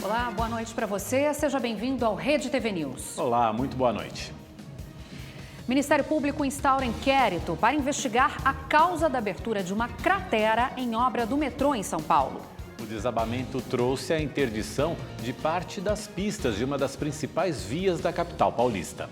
Olá, boa noite para você. Seja bem-vindo ao Rede TV News. Olá, muito boa noite. Ministério Público instaura inquérito para investigar a causa da abertura de uma cratera em obra do metrô em São Paulo. O desabamento trouxe a interdição de parte das pistas de uma das principais vias da capital paulista.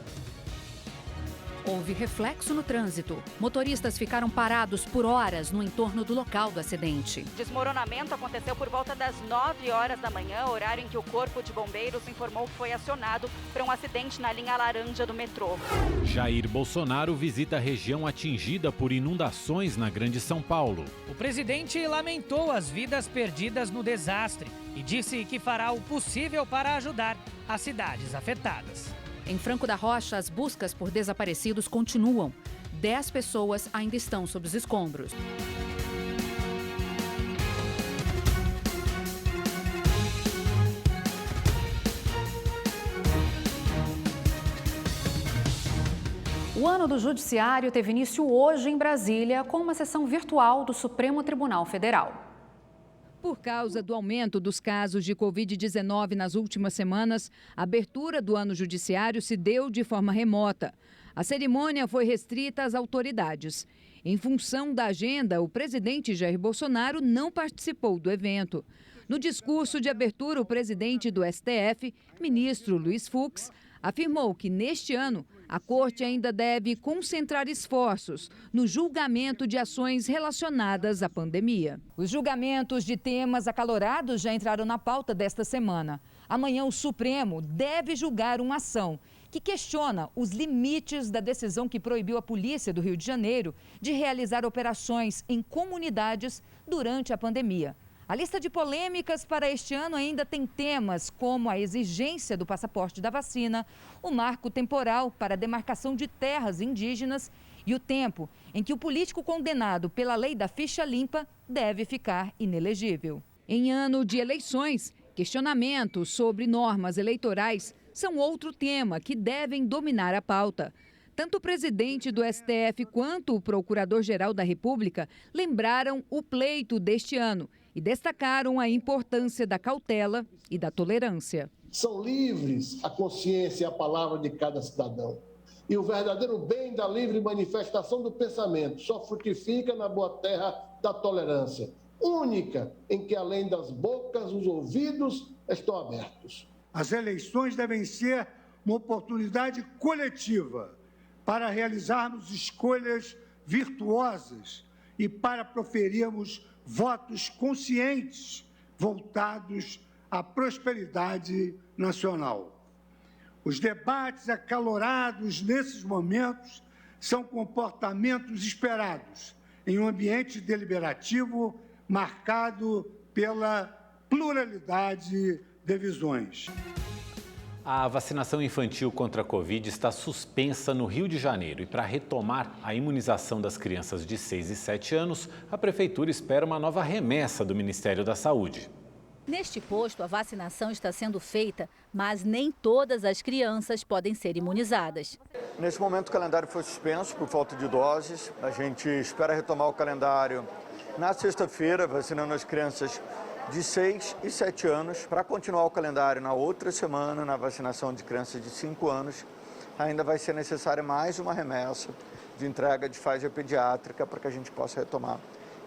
Houve reflexo no trânsito. Motoristas ficaram parados por horas no entorno do local do acidente. Desmoronamento aconteceu por volta das 9 horas da manhã, horário em que o Corpo de Bombeiros informou que foi acionado para um acidente na linha laranja do metrô. Jair Bolsonaro visita a região atingida por inundações na Grande São Paulo. O presidente lamentou as vidas perdidas no desastre e disse que fará o possível para ajudar as cidades afetadas. Em Franco da Rocha, as buscas por desaparecidos continuam. 10 pessoas ainda estão sob os escombros. O ano do Judiciário teve início hoje em Brasília, com uma sessão virtual do Supremo Tribunal Federal. Por causa do aumento dos casos de Covid-19 nas últimas semanas, a abertura do ano judiciário se deu de forma remota. A cerimônia foi restrita às autoridades. Em função da agenda, o presidente Jair Bolsonaro não participou do evento. No discurso de abertura, o presidente do STF, ministro Luiz Fux, afirmou que neste ano a Corte ainda deve concentrar esforços no julgamento de ações relacionadas à pandemia. Os julgamentos de temas acalorados já entraram na pauta desta semana. Amanhã o Supremo deve julgar uma ação que questiona os limites da decisão que proibiu a polícia do Rio de Janeiro de realizar operações em comunidades durante a pandemia. A lista de polêmicas para este ano ainda tem temas como a exigência do passaporte da vacina, o marco temporal para a demarcação de terras indígenas e o tempo em que o político condenado pela lei da ficha limpa deve ficar inelegível. Em ano de eleições, questionamentos sobre normas eleitorais são outro tema que devem dominar a pauta. Tanto o presidente do STF quanto o procurador-geral da República lembraram o pleito deste ano e destacaram a importância da cautela e da tolerância. São livres a consciência e a palavra de cada cidadão. E o verdadeiro bem da livre manifestação do pensamento só frutifica na boa terra da tolerância, única em que além das bocas os ouvidos estão abertos. As eleições devem ser uma oportunidade coletiva para realizarmos escolhas virtuosas e para proferirmos votos conscientes voltados à prosperidade nacional. Os debates acalorados nesses momentos são comportamentos esperados em um ambiente deliberativo marcado pela pluralidade de visões. A vacinação infantil contra a Covid está suspensa no Rio de Janeiro e para retomar a imunização das crianças de 6 e 7 anos, a Prefeitura espera uma nova remessa do Ministério da Saúde. Neste posto, a vacinação está sendo feita, mas nem todas as crianças podem ser imunizadas. Nesse momento, o calendário foi suspenso por falta de doses. A gente espera retomar o calendário na sexta-feira, vacinando as crianças de 6 e 7 anos, para continuar o calendário na outra semana, na vacinação de crianças de 5 anos. Ainda vai ser necessária mais uma remessa de entrega de Pfizer pediátrica para que a gente possa retomar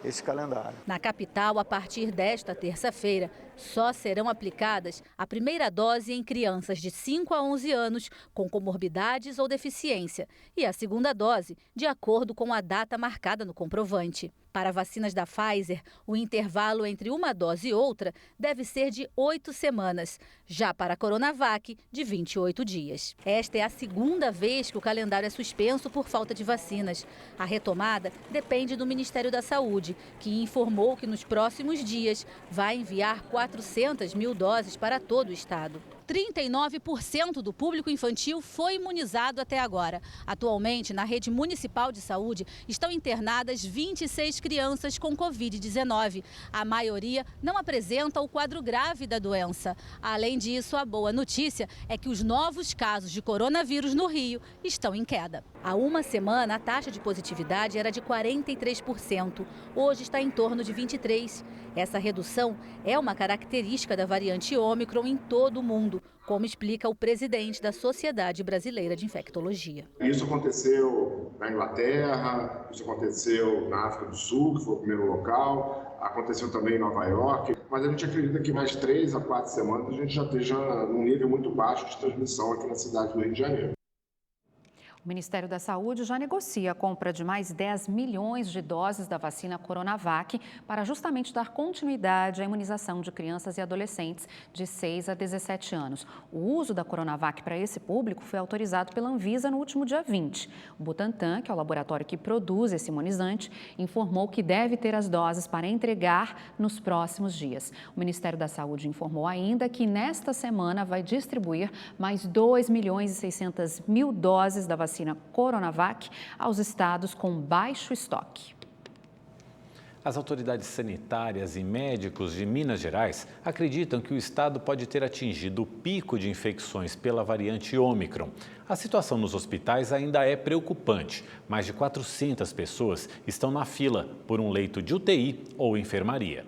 esse calendário. Na capital, a partir desta terça-feira, só serão aplicadas a primeira dose em crianças de 5 a 11 anos com comorbidades ou deficiência e a segunda dose de acordo com a data marcada no comprovante. Para vacinas da Pfizer, o intervalo entre uma dose e outra deve ser de 8 semanas. Já para a Coronavac, de 28 dias. Esta é a segunda vez que o calendário é suspenso por falta de vacinas. A retomada depende do Ministério da Saúde, que informou que nos próximos dias vai enviar 400 mil doses para todo o estado. 39% do público infantil foi imunizado até agora. Atualmente, na rede municipal de saúde, estão internadas 26 crianças com Covid-19. A maioria não apresenta o quadro grave da doença. Além disso, a boa notícia é que os novos casos de coronavírus no Rio estão em queda. Há uma semana, a taxa de positividade era de 43%. Hoje está em torno de 23%. Essa redução é uma característica da variante Ômicron em todo o mundo, como explica o presidente da Sociedade Brasileira de Infectologia. Isso aconteceu na Inglaterra, isso aconteceu na África do Sul, que foi o primeiro local, aconteceu também em Nova York, mas a gente acredita que mais 3 a 4 semanas a gente já esteja num nível muito baixo de transmissão aqui na cidade do Rio de Janeiro. O Ministério da Saúde já negocia a compra de mais 10 milhões de doses da vacina Coronavac para justamente dar continuidade à imunização de crianças e adolescentes de 6 a 17 anos. O uso da Coronavac para esse público foi autorizado pela Anvisa no último dia 20. O Butantan, que é o laboratório que produz esse imunizante, informou que deve ter as doses para entregar nos próximos dias. O Ministério da Saúde informou ainda que nesta semana vai distribuir mais 2 milhões e 600 mil doses da vacina Coronavac aos estados com baixo estoque. As autoridades sanitárias e médicos de Minas Gerais acreditam que o estado pode ter atingido o pico de infecções pela variante Ômicron. A situação nos hospitais ainda é preocupante. Mais de 400 pessoas estão na fila por um leito de UTI ou enfermaria.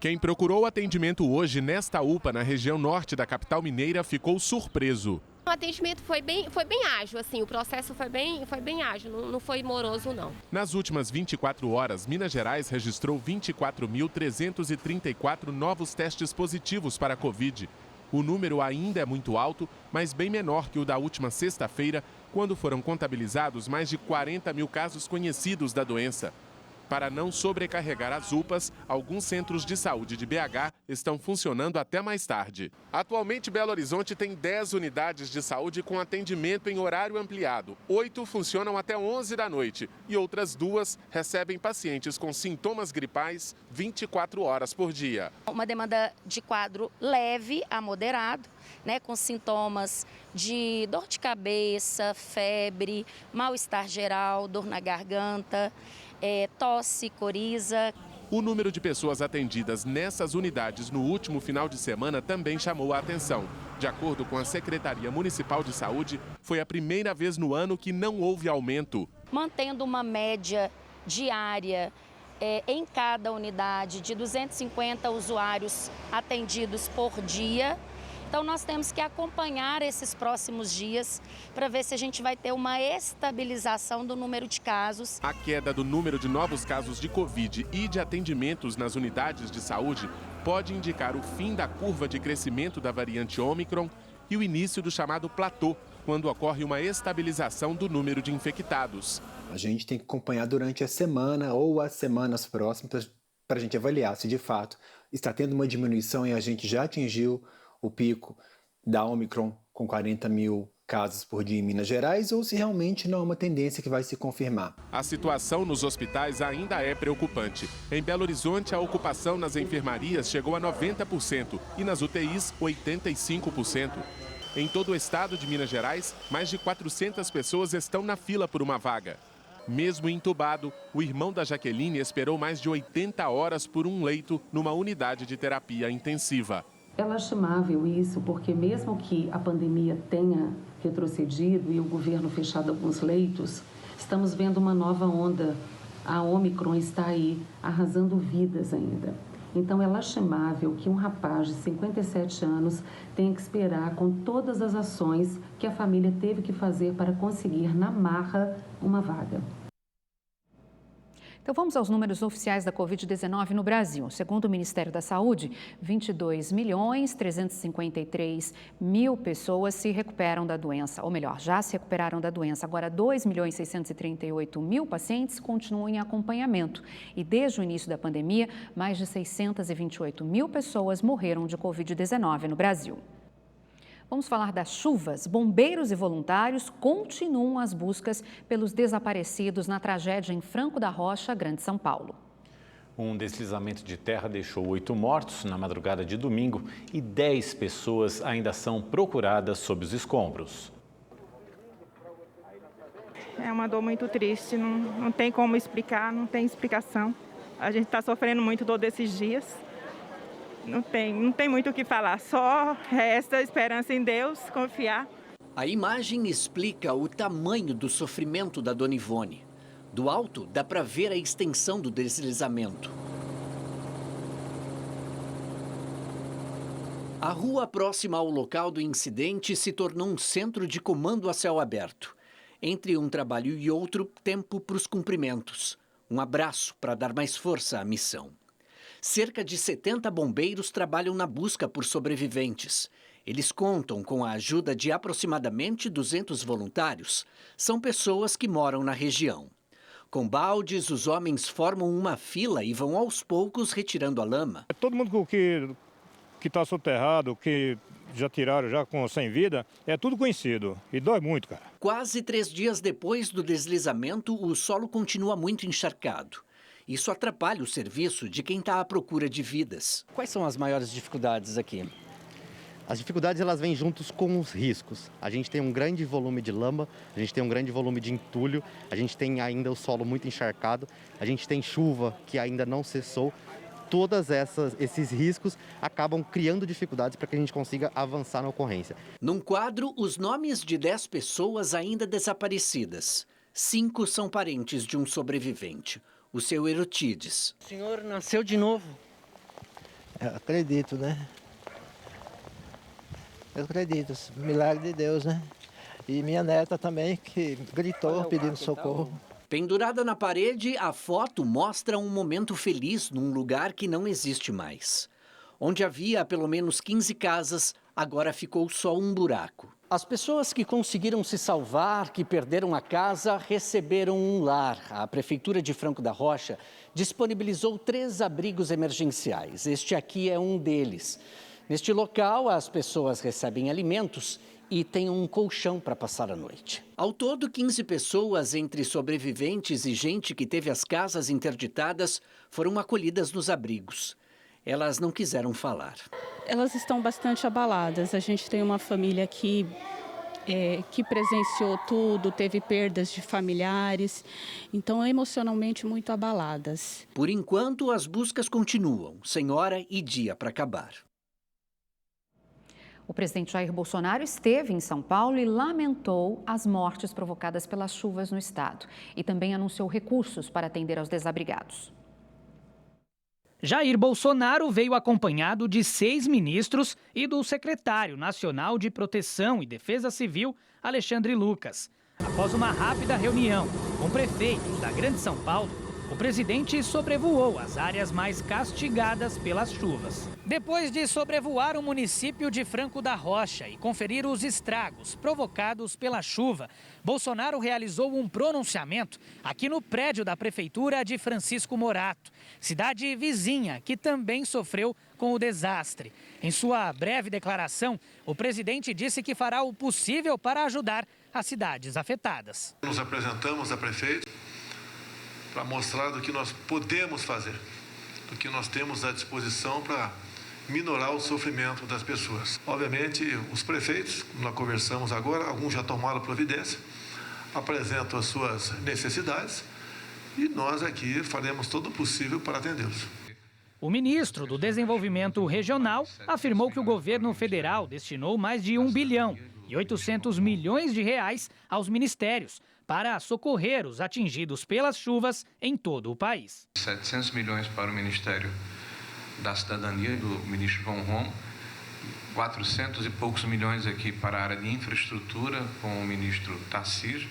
Quem procurou atendimento hoje nesta UPA, na região norte da capital mineira, ficou surpreso. O atendimento foi bem ágil, assim, o processo foi bem ágil, não foi moroso, não. Nas últimas 24 horas, Minas Gerais registrou 24.334 novos testes positivos para a Covid. O número ainda é muito alto, mas bem menor que o da última sexta-feira, quando foram contabilizados mais de 40 mil casos conhecidos da doença. Para não sobrecarregar as UPAs, alguns centros de saúde de BH estão funcionando até mais tarde. Atualmente, Belo Horizonte tem 10 unidades de saúde com atendimento em horário ampliado. 8 funcionam até 11 da noite e outras 2 recebem pacientes com sintomas gripais 24 horas por dia. Uma demanda de quadro leve a moderado, com sintomas de dor de cabeça, febre, mal-estar geral, dor na garganta, tosse, coriza. O número de pessoas atendidas nessas unidades no último final de semana também chamou a atenção. De acordo com a Secretaria Municipal de Saúde, foi a primeira vez no ano que não houve aumento. Mantendo uma média diária em cada unidade de 250 usuários atendidos por dia. Então, nós temos que acompanhar esses próximos dias para ver se a gente vai ter uma estabilização do número de casos. A queda do número de novos casos de Covid e de atendimentos nas unidades de saúde pode indicar o fim da curva de crescimento da variante Ômicron e o início do chamado platô, quando ocorre uma estabilização do número de infectados. A gente tem que acompanhar durante a semana ou as semanas próximas para a gente avaliar se de fato está tendo uma diminuição e a gente já atingiu o pico da Ômicron com 40 mil casos por dia em Minas Gerais ou se realmente não é uma tendência que vai se confirmar. A situação nos hospitais ainda é preocupante. Em Belo Horizonte, a ocupação nas enfermarias chegou a 90% e nas UTIs, 85%. Em todo o estado de Minas Gerais, mais de 400 pessoas estão na fila por uma vaga. Mesmo entubado, o irmão da Jaqueline esperou mais de 80 horas por um leito numa unidade de terapia intensiva. É lastimável isso, porque mesmo que a pandemia tenha retrocedido e o governo fechado alguns leitos, estamos vendo uma nova onda. A Ômicron está aí, arrasando vidas ainda. Então é lastimável que um rapaz de 57 anos tenha que esperar com todas as ações que a família teve que fazer para conseguir, na marra, uma vaga. Então vamos aos números oficiais da Covid-19 no Brasil. Segundo o Ministério da Saúde, 22.353.000 pessoas se recuperam da doença, ou melhor, já se recuperaram da doença. Agora, 2.638.000 pacientes continuam em acompanhamento. E desde o início da pandemia, mais de 628.000 pessoas morreram de Covid-19 no Brasil. Vamos falar das chuvas. Bombeiros e voluntários continuam as buscas pelos desaparecidos na tragédia em Franco da Rocha, Grande São Paulo. Um deslizamento de terra deixou 8 mortos na madrugada de domingo e 10 pessoas ainda são procuradas sob os escombros. É uma dor muito triste, não tem como explicar, não tem explicação. A gente está sofrendo muito dor desses dias. Não tem muito o que falar, só resta esperança em Deus, confiar. A imagem explica o tamanho do sofrimento da dona Ivone. Do alto, dá para ver a extensão do deslizamento. A rua próxima ao local do incidente se tornou um centro de comando a céu aberto. Entre um trabalho e outro, tempo para os cumprimentos. Um abraço para dar mais força à missão. Cerca de 70 bombeiros trabalham na busca por sobreviventes. Eles contam com a ajuda de aproximadamente 200 voluntários. São pessoas que moram na região. Com baldes, os homens formam uma fila e vão aos poucos retirando a lama. Todo mundo que está soterrado, que já tiraram já sem vida, é tudo conhecido e dói muito, cara. Quase 3 dias depois do deslizamento, o solo continua muito encharcado. Isso atrapalha o serviço de quem está à procura de vidas. Quais são as maiores dificuldades aqui? As dificuldades elas vêm juntos com os riscos. A gente tem um grande volume de lama, a gente tem um grande volume de entulho, a gente tem ainda o solo muito encharcado, a gente tem chuva que ainda não cessou. Todos esses riscos acabam criando dificuldades para que a gente consiga avançar na ocorrência. Num quadro, os nomes de 10 pessoas ainda desaparecidas. 5 são parentes de um sobrevivente, o seu Erotides. O senhor nasceu de novo? Eu acredito, né? Eu acredito, milagre de Deus, né? E minha neta também, que gritou pedindo socorro. Pendurada na parede, a foto mostra um momento feliz num lugar que não existe mais. Onde havia pelo menos 15 casas, agora ficou só um buraco. As pessoas que conseguiram se salvar, que perderam a casa, receberam um lar. A Prefeitura de Franco da Rocha disponibilizou 3 abrigos emergenciais. Este aqui é um deles. Neste local, as pessoas recebem alimentos e tem um colchão para passar a noite. Ao todo, 15 pessoas, entre sobreviventes e gente que teve as casas interditadas, foram acolhidas nos abrigos. Elas não quiseram falar. Elas estão bastante abaladas. A gente tem uma família aqui que presenciou tudo, teve perdas de familiares, então emocionalmente muito abaladas. Por enquanto, as buscas continuam, sem hora e dia para acabar. O presidente Jair Bolsonaro esteve em São Paulo e lamentou as mortes provocadas pelas chuvas no estado e também anunciou recursos para atender aos desabrigados. Jair Bolsonaro veio acompanhado de 6 ministros e do secretário nacional de Proteção e Defesa Civil, Alexandre Lucas. Após uma rápida reunião com prefeitos da Grande São Paulo, o presidente sobrevoou as áreas mais castigadas pelas chuvas. Depois de sobrevoar o município de Franco da Rocha e conferir os estragos provocados pela chuva, Bolsonaro realizou um pronunciamento aqui no prédio da Prefeitura de Francisco Morato, cidade vizinha que também sofreu com o desastre. Em sua breve declaração, o presidente disse que fará o possível para ajudar as cidades afetadas. Nos apresentamos a prefeito para mostrar do que nós podemos fazer, do que nós temos à disposição para minorar o sofrimento das pessoas. Obviamente, os prefeitos, nós conversamos agora, alguns já tomaram providência, apresentam as suas necessidades e nós aqui faremos todo o possível para atendê-los. O ministro do Desenvolvimento Regional afirmou que o governo federal destinou mais de 1 bilhão e 800 milhões de reais aos ministérios para socorrer os atingidos pelas chuvas em todo o país. 700 milhões para o Ministério da Cidadania, do ministro João Rom, 400 e poucos milhões aqui para a área de infraestrutura, com o ministro Tarcísio,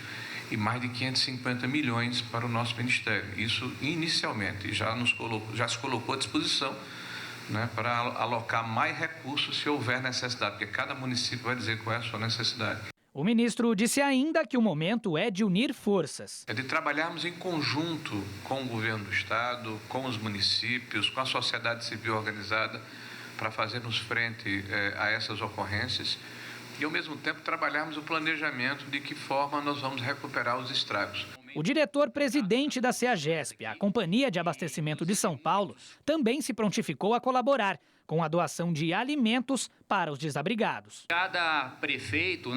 e mais de 550 milhões para o nosso ministério. Isso inicialmente já se colocou à disposição, né, para alocar mais recursos se houver necessidade, porque cada município vai dizer qual é a sua necessidade. O ministro disse ainda que o momento é de unir forças. É de trabalharmos em conjunto com o governo do estado, com os municípios, com a sociedade civil organizada, para fazermos frente a essas ocorrências e, ao mesmo tempo, trabalharmos o planejamento de que forma nós vamos recuperar os estragos. O diretor-presidente da CEAGESP, a Companhia de Abastecimento de São Paulo, também se prontificou a colaborar com a doação de alimentos para os desabrigados. Cada prefeito,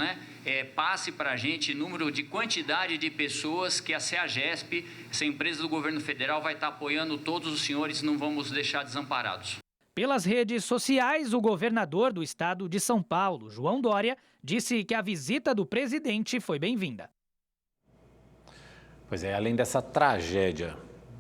passe para a gente número de quantidade de pessoas que a CEAGESP, essa empresa do governo federal, vai estar apoiando todos os senhores, não vamos deixar desamparados. Pelas redes sociais, o governador do estado de São Paulo, João Dória, disse que a visita do presidente foi bem-vinda. Pois é, além dessa tragédia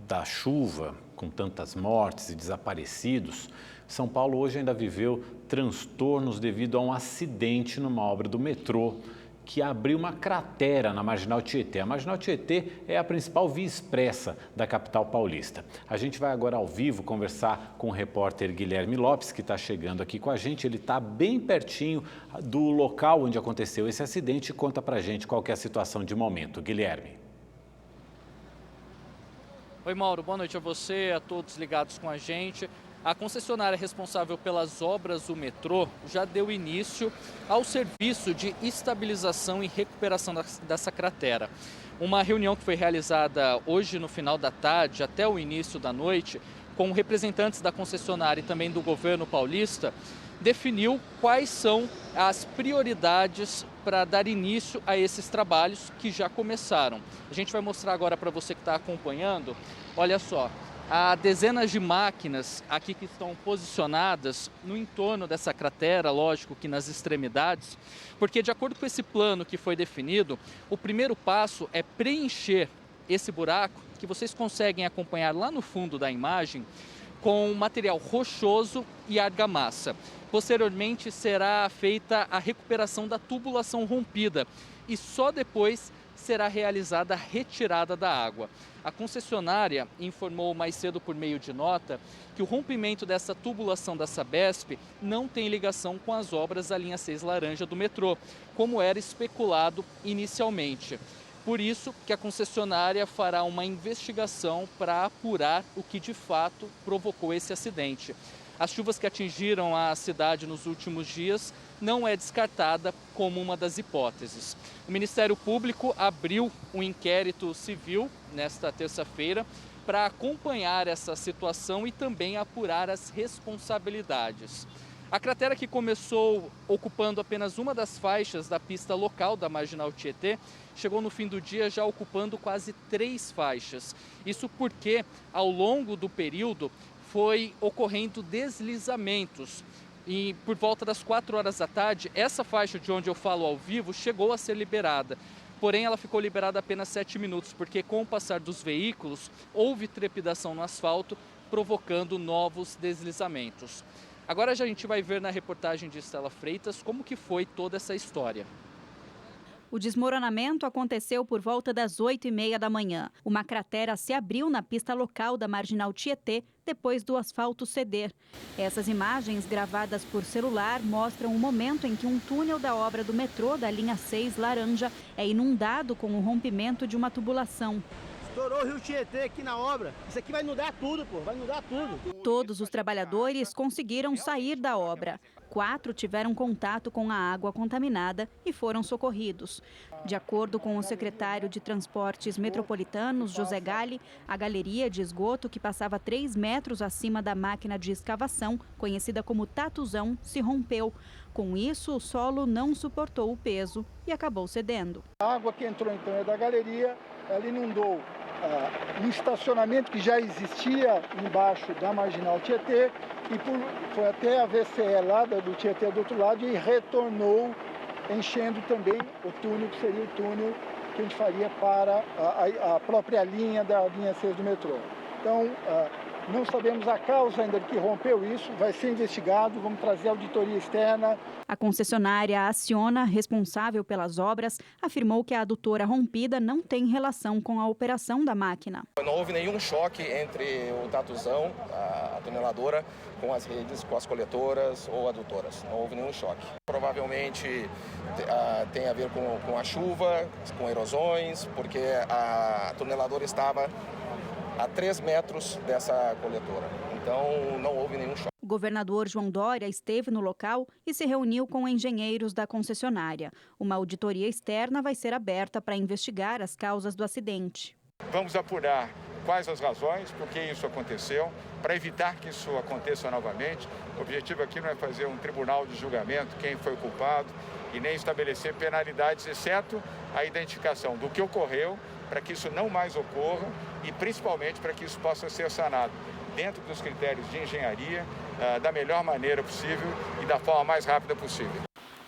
da chuva, com tantas mortes e desaparecidos, São Paulo hoje ainda viveu transtornos devido a um acidente numa obra do metrô que abriu uma cratera na Marginal Tietê. A Marginal Tietê é a principal via expressa da capital paulista. A gente vai agora ao vivo conversar com o repórter Guilherme Lopes, que está chegando aqui com a gente. Ele está bem pertinho do local onde aconteceu esse acidente e conta pra gente qual que é a situação de momento. Guilherme. Oi, Mauro. Boa noite a você, a todos ligados com a gente. A concessionária responsável pelas obras do metrô já deu início ao serviço de estabilização e recuperação dessa cratera. Uma reunião que foi realizada hoje no final da tarde até o início da noite, com representantes da concessionária e também do governo paulista, definiu quais são as prioridades para dar início a esses trabalhos que já começaram. A gente vai mostrar agora para você que está acompanhando, olha só. Há dezenas de máquinas aqui que estão posicionadas no entorno dessa cratera, lógico que nas extremidades, porque de acordo com esse plano que foi definido, o primeiro passo é preencher esse buraco que vocês conseguem acompanhar lá no fundo da imagem com material rochoso e argamassa. Posteriormente será feita a recuperação da tubulação rompida e só depois será realizada a retirada da água. A concessionária informou mais cedo por meio de nota que o rompimento dessa tubulação da Sabesp não tem ligação com as obras da linha 6 laranja do metrô, como era especulado inicialmente. Por isso que a concessionária fará uma investigação para apurar o que de fato provocou esse acidente. As chuvas que atingiram a cidade nos últimos dias não é descartada como uma das hipóteses. O Ministério Público abriu um inquérito civil nesta terça-feira para acompanhar essa situação e também apurar as responsabilidades. A cratera, que começou ocupando apenas uma das faixas da pista local da Marginal Tietê, chegou no fim do dia já ocupando quase 3 faixas. Isso porque, ao longo do período, foi ocorrendo deslizamentos. E por volta das 4 horas da tarde, essa faixa de onde eu falo ao vivo chegou a ser liberada. Porém, ela ficou liberada apenas 7 minutos, porque com o passar dos veículos, houve trepidação no asfalto, provocando novos deslizamentos. Agora a gente vai ver na reportagem de Estela Freitas como que foi toda essa história. O desmoronamento aconteceu por volta das 8h30 da manhã. Uma cratera se abriu na pista local da Marginal Tietê depois do asfalto ceder. Essas imagens, gravadas por celular, mostram o momento em que um túnel da obra do metrô da linha 6 laranja é inundado com o rompimento de uma tubulação. Estourou o rio Tietê aqui na obra. Isso aqui vai inundar tudo, vai inundar tudo. Todos os trabalhadores conseguiram sair da obra. 4 tiveram contato com a água contaminada e foram socorridos. De acordo com o secretário de Transportes Metropolitanos, José Galli, a galeria de esgoto, que passava 3 metros acima da máquina de escavação, conhecida como tatuzão, se rompeu. Com isso, o solo não suportou o peso e acabou cedendo. A água que entrou então é da galeria, ela inundou um estacionamento que já existia embaixo da Marginal Tietê e foi até a VCE lá do Tietê do outro lado e retornou enchendo também o túnel, que seria o túnel que a gente faria para a própria linha da linha 6 do metrô. Então, não sabemos a causa ainda que rompeu isso, vai ser investigado, vamos trazer auditoria externa. A concessionária Acciona, responsável pelas obras, afirmou que a adutora rompida não tem relação com a operação da máquina. Não houve nenhum choque entre o tatuzão, a tuneladora, com as redes, com as coletoras ou adutoras. Não houve nenhum choque. Provavelmente tem a ver com a chuva, com erosões, porque a tuneladora estava a 3 metros dessa coletora. Então, não houve nenhum choque. O governador João Dória esteve no local e se reuniu com engenheiros da concessionária. Uma auditoria externa vai ser aberta para investigar as causas do acidente. Vamos apurar quais as razões, por que isso aconteceu, para evitar que isso aconteça novamente. O objetivo aqui não é fazer um tribunal de julgamento, quem foi o culpado, e nem estabelecer penalidades, exceto a identificação do que ocorreu, para que isso não mais ocorra e principalmente para que isso possa ser sanado dentro dos critérios de engenharia, da melhor maneira possível e da forma mais rápida possível.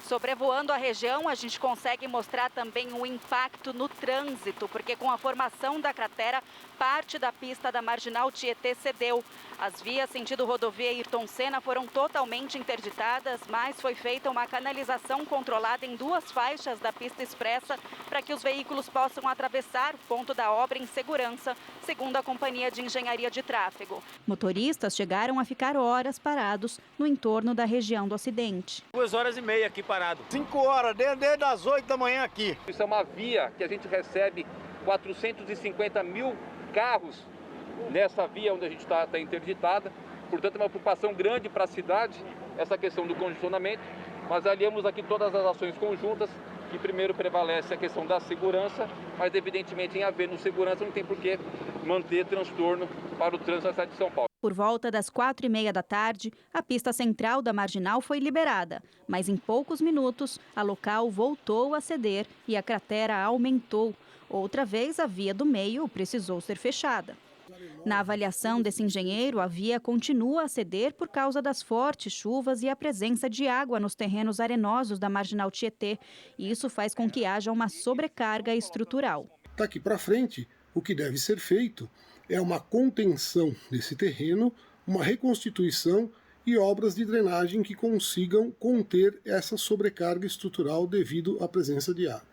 Sobrevoando a região, a gente consegue mostrar também o impacto no trânsito, porque com a formação da cratera, parte da pista da Marginal Tietê cedeu. As vias sentido rodovia Ayrton Senna foram totalmente interditadas, mas foi feita uma canalização controlada em 2 faixas da pista expressa para que os veículos possam atravessar o ponto da obra em segurança, segundo a Companhia de Engenharia de Tráfego. Motoristas chegaram a ficar horas parados no entorno da região do acidente. 2 horas e meia aqui parado. 5 horas, desde as 8 da manhã aqui. Isso é uma via que a gente recebe 450 mil carros nessa via onde a gente está interditada. Portanto, é uma preocupação grande para a cidade essa questão do congestionamento. Mas aliamos aqui todas as ações conjuntas, que primeiro prevalece a questão da segurança, mas evidentemente em havendo segurança não tem por que manter transtorno para o trânsito na cidade de São Paulo. Por volta das 4h30 da tarde, a pista central da Marginal foi liberada, mas em poucos minutos a local voltou a ceder e a cratera aumentou. Outra vez, a via do meio precisou ser fechada. Na avaliação desse engenheiro, a via continua a ceder por causa das fortes chuvas e a presença de água nos terrenos arenosos da Marginal Tietê. E isso faz com que haja uma sobrecarga estrutural. Daqui para frente, o que deve ser feito é uma contenção desse terreno, uma reconstituição e obras de drenagem que consigam conter essa sobrecarga estrutural devido à presença de água.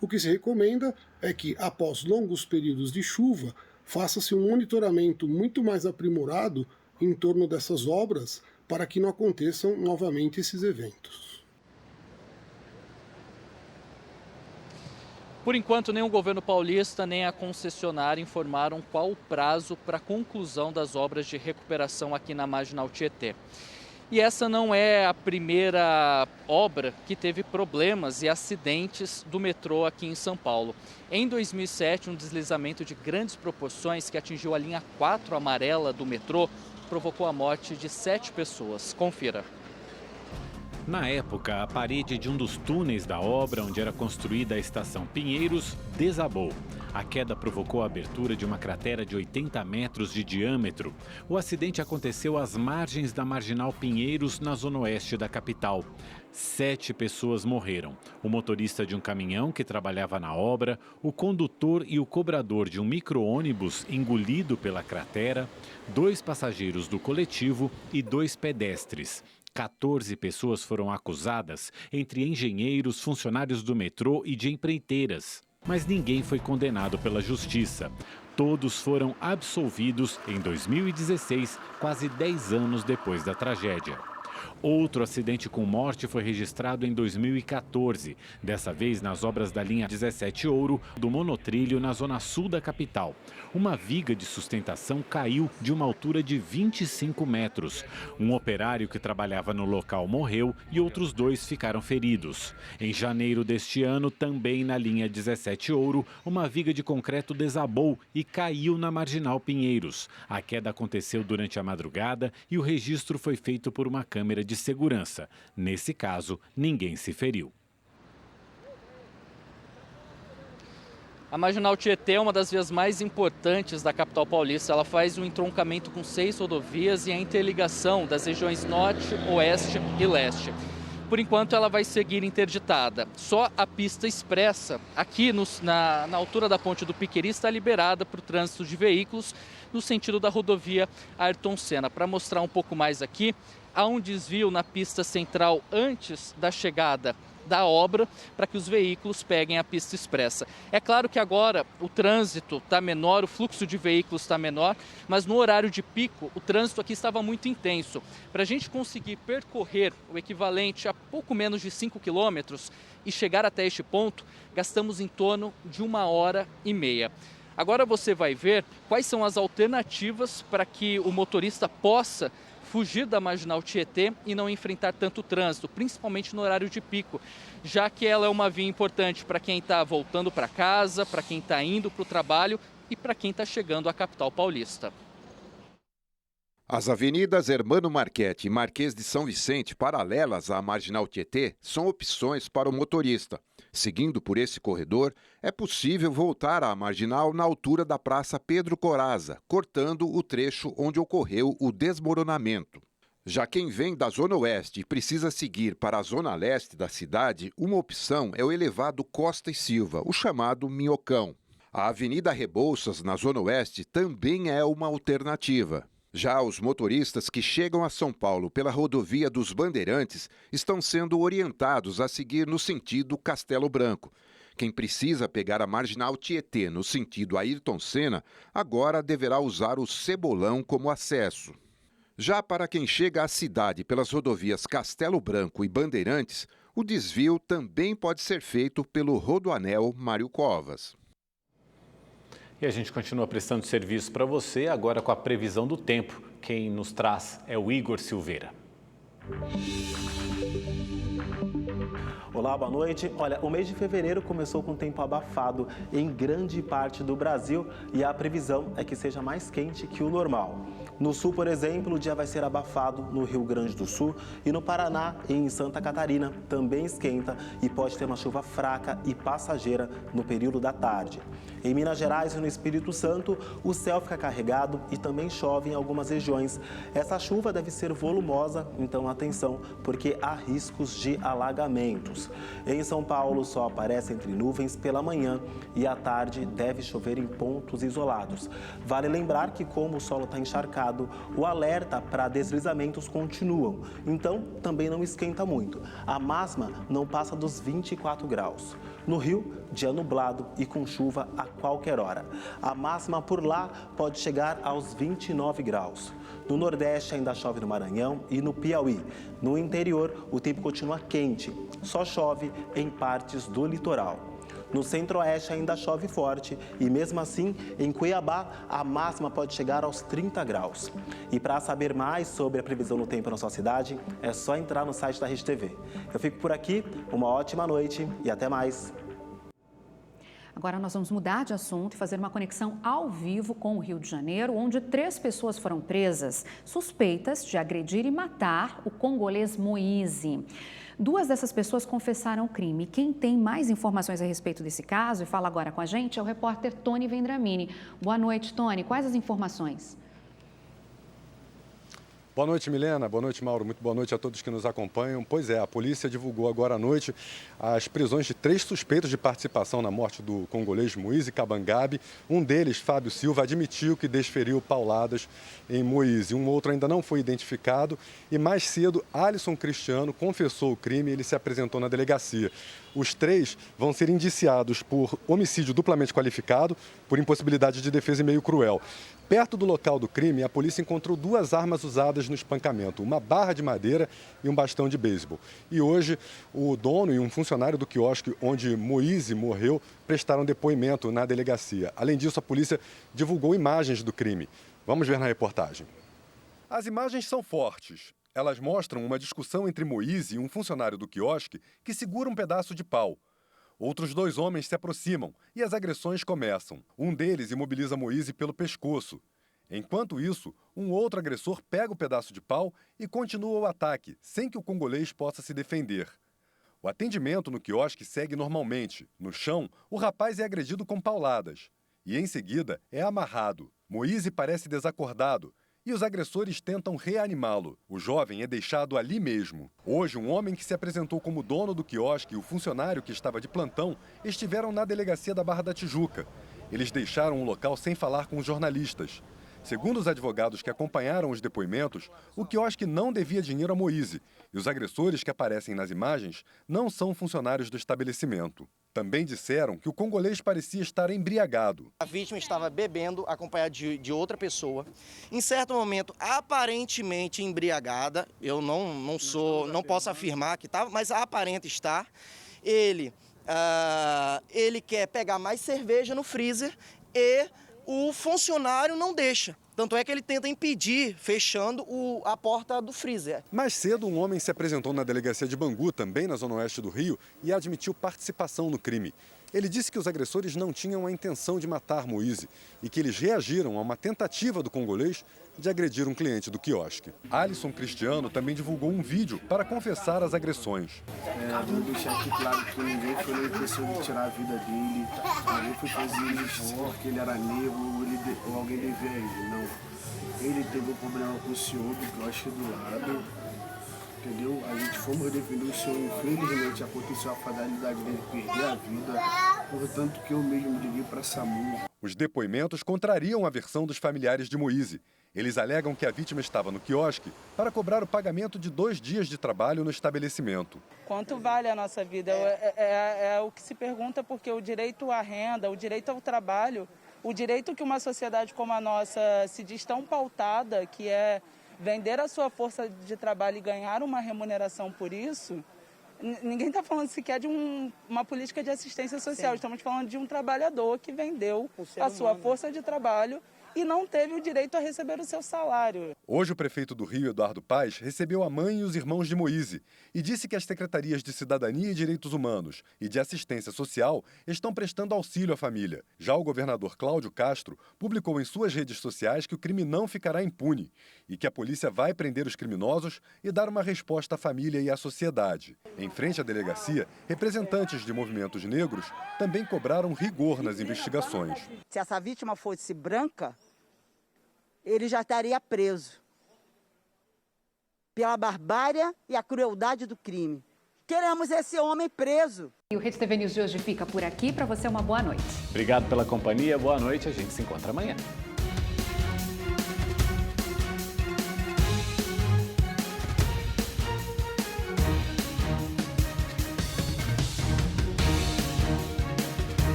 O que se recomenda é que, após longos períodos de chuva, faça-se um monitoramento muito mais aprimorado em torno dessas obras para que não aconteçam novamente esses eventos. Por enquanto, nem o governo paulista nem a concessionária informaram qual o prazo para a conclusão das obras de recuperação aqui na Marginal Tietê. E essa não é a primeira obra que teve problemas e acidentes do metrô aqui em São Paulo. Em 2007, um deslizamento de grandes proporções que atingiu a linha 4 amarela do metrô provocou a morte de 7 pessoas. Confira. Na época, a parede de um dos túneis da obra, onde era construída a estação Pinheiros, desabou. A queda provocou a abertura de uma cratera de 80 metros de diâmetro. O acidente aconteceu às margens da Marginal Pinheiros, na zona oeste da capital. 7 pessoas morreram. O motorista de um caminhão que trabalhava na obra, o condutor e o cobrador de um micro-ônibus engolido pela cratera, 2 passageiros do coletivo e 2 pedestres. 14 pessoas foram acusadas, entre engenheiros, funcionários do metrô e de empreiteiras. Mas ninguém foi condenado pela justiça. Todos foram absolvidos em 2016, quase 10 anos depois da tragédia. Outro acidente com morte foi registrado em 2014, dessa vez nas obras da linha 17 Ouro do monotrilho na zona sul da capital. Uma viga de sustentação caiu de uma altura de 25 metros. Um operário que trabalhava no local morreu e outros 2 ficaram feridos. Em janeiro deste ano, também na linha 17 Ouro, uma viga de concreto desabou e caiu na Marginal Pinheiros. A queda aconteceu durante a madrugada e o registro foi feito por uma câmera de segurança. Nesse caso, ninguém se feriu. A Marginal Tietê é uma das vias mais importantes da capital paulista. Ela faz um entroncamento com 6 rodovias e a interligação das regiões norte, oeste e leste. Por enquanto, ela vai seguir interditada. Só a pista expressa, aqui na altura da ponte do Piqueri, está liberada para o trânsito de veículos no sentido da rodovia Ayrton Senna. Para mostrar um pouco mais aqui, há um desvio na pista central antes da chegada da obra para que os veículos peguem a pista expressa. É claro que agora o trânsito está menor, o fluxo de veículos está menor, mas no horário de pico o trânsito aqui estava muito intenso. Para a gente conseguir percorrer o equivalente a pouco menos de 5 quilômetros e chegar até este ponto, gastamos em torno de 1h30. Agora você vai ver quais são as alternativas para que o motorista possa fugir da Marginal Tietê e não enfrentar tanto trânsito, principalmente no horário de pico, já que ela é uma via importante para quem está voltando para casa, para quem está indo para o trabalho e para quem está chegando à capital paulista. As avenidas Hermano Marchetti e Marquês de São Vicente, paralelas à Marginal Tietê, são opções para o motorista. Seguindo por esse corredor, é possível voltar à Marginal na altura da Praça Pedro Corazza, cortando o trecho onde ocorreu o desmoronamento. Já quem vem da Zona Oeste e precisa seguir para a Zona Leste da cidade, uma opção é o elevado Costa e Silva, o chamado Minhocão. A Avenida Rebouças, na Zona Oeste, também é uma alternativa. Já os motoristas que chegam a São Paulo pela rodovia dos Bandeirantes estão sendo orientados a seguir no sentido Castelo Branco. Quem precisa pegar a Marginal Tietê no sentido Ayrton Senna, agora deverá usar o Cebolão como acesso. Já para quem chega à cidade pelas rodovias Castelo Branco e Bandeirantes, o desvio também pode ser feito pelo Rodoanel Mário Covas. E a gente continua prestando serviço para você, agora com a previsão do tempo. Quem nos traz é o Igor Silveira. Olá, boa noite. Olha, o mês de fevereiro começou com tempo abafado em grande parte do Brasil e a previsão é que seja mais quente que o normal. No sul, por exemplo, o dia vai ser abafado no Rio Grande do Sul e no Paraná e em Santa Catarina também esquenta e pode ter uma chuva fraca e passageira no período da tarde. Em Minas Gerais e no Espírito Santo, o céu fica carregado e também chove em algumas regiões. Essa chuva deve ser volumosa, então atenção, porque há riscos de alagamentos. Em São Paulo, o sol aparece entre nuvens pela manhã e à tarde deve chover em pontos isolados. Vale lembrar que, como o solo está encharcado, o alerta para deslizamentos continuam, então também não esquenta muito. A máxima não passa dos 24 graus. No Rio, dia nublado e com chuva a qualquer hora. A máxima por lá pode chegar aos 29 graus. No Nordeste ainda chove no Maranhão e no Piauí. No interior, o tempo continua quente, só chove em partes do litoral. No Centro-Oeste ainda chove forte e, mesmo assim, em Cuiabá, a máxima pode chegar aos 30 graus. E para saber mais sobre a previsão do tempo na sua cidade, é só entrar no site da Rede TV. Eu fico por aqui, uma ótima noite e até mais. Agora nós vamos mudar de assunto e fazer uma conexão ao vivo com o Rio de Janeiro, onde 3 pessoas foram presas, suspeitas de agredir e matar o congolês Moise. 2 dessas pessoas confessaram o crime. Quem tem mais informações a respeito desse caso e fala agora com a gente é o repórter Tony Vendramini. Boa noite, Tony. Quais as informações? Boa noite, Milena. Boa noite, Mauro. Muito boa noite a todos que nos acompanham. Pois é, a polícia divulgou agora à noite as prisões de 3 suspeitos de participação na morte do congolês Moise Kabangabe. Um deles, Fábio Silva, admitiu que desferiu pauladas em Moise. Um outro ainda não foi identificado. E mais cedo, Alisson Cristiano confessou o crime e ele se apresentou na delegacia. Os 3 vão ser indiciados por homicídio duplamente qualificado, por impossibilidade de defesa e meio cruel. Perto do local do crime, a polícia encontrou 2 armas usadas no espancamento, uma barra de madeira e um bastão de beisebol. E hoje, o dono e um funcionário do quiosque onde Moise morreu prestaram depoimento na delegacia. Além disso, a polícia divulgou imagens do crime. Vamos ver na reportagem. As imagens são fortes. Elas mostram uma discussão entre Moise e um funcionário do quiosque que segura um pedaço de pau. Outros 2 homens se aproximam e as agressões começam. Um deles imobiliza Moise pelo pescoço. Enquanto isso, um outro agressor pega o pedaço de pau e continua o ataque, sem que o congolês possa se defender. O atendimento no quiosque segue normalmente. No chão, o rapaz é agredido com pauladas. E em seguida, é amarrado. Moise parece desacordado e os agressores tentam reanimá-lo. O jovem é deixado ali mesmo. Hoje, um homem que se apresentou como dono do quiosque e o funcionário que estava de plantão estiveram na delegacia da Barra da Tijuca. Eles deixaram o local sem falar com os jornalistas. Segundo os advogados que acompanharam os depoimentos, o quiosque não devia dinheiro a Moise e os agressores que aparecem nas imagens não são funcionários do estabelecimento. Também disseram que o congolês parecia estar embriagado. A vítima estava bebendo, acompanhada de outra pessoa. Em certo momento, aparentemente embriagada. Eu não posso afirmar que estava, mas aparenta estar. Ele quer pegar mais cerveja no freezer e o funcionário não deixa. Tanto é que ele tenta impedir, fechando a porta do freezer. Mais cedo, um homem se apresentou na delegacia de Bangu, também na zona oeste do Rio, e admitiu participação no crime. Ele disse que os agressores não tinham a intenção de matar Moise e que eles reagiram a uma tentativa do congolês de agredir um cliente do quiosque. Alisson Cristiano também divulgou um vídeo para confessar as agressões. Vou deixar aqui claro que ninguém foi na intenção de tirar a vida dele, ninguém foi fazer isso porque ele era negro ou alguém devia a ele, não. Ele teve um problema com o senhor do quiosque do lado, entendeu? A gente fomos defender o senhor, infelizmente aconteceu a fatalidade dele perder a vida, portanto que eu mesmo liguei para a SAMU. Os depoimentos contrariam a versão dos familiares de Moise. Eles alegam que a vítima estava no quiosque para cobrar o pagamento de 2 dias de trabalho no estabelecimento. Quanto vale a nossa vida? É o que se pergunta, porque o direito à renda, o direito ao trabalho, o direito que uma sociedade como a nossa se diz tão pautada, que é vender a sua força de trabalho e ganhar uma remuneração por isso, ninguém está falando sequer de uma política de assistência social. Sim. Estamos falando de um trabalhador que vendeu a sua força de trabalho e não teve o direito a receber o seu salário. Hoje, o prefeito do Rio, Eduardo Paes, recebeu a mãe e os irmãos de Moise e disse que as secretarias de Cidadania e Direitos Humanos e de Assistência Social estão prestando auxílio à família. Já o governador Cláudio Castro publicou em suas redes sociais que o crime não ficará impune e que a polícia vai prender os criminosos e dar uma resposta à família e à sociedade. Em frente à delegacia, representantes de movimentos negros também cobraram rigor nas investigações. Se essa vítima fosse branca, ele já estaria preso pela barbárie e a crueldade do crime. Queremos esse homem preso. E o Rede TV News de hoje fica por aqui. Para você, uma boa noite. Obrigado pela companhia, boa noite. A gente se encontra amanhã.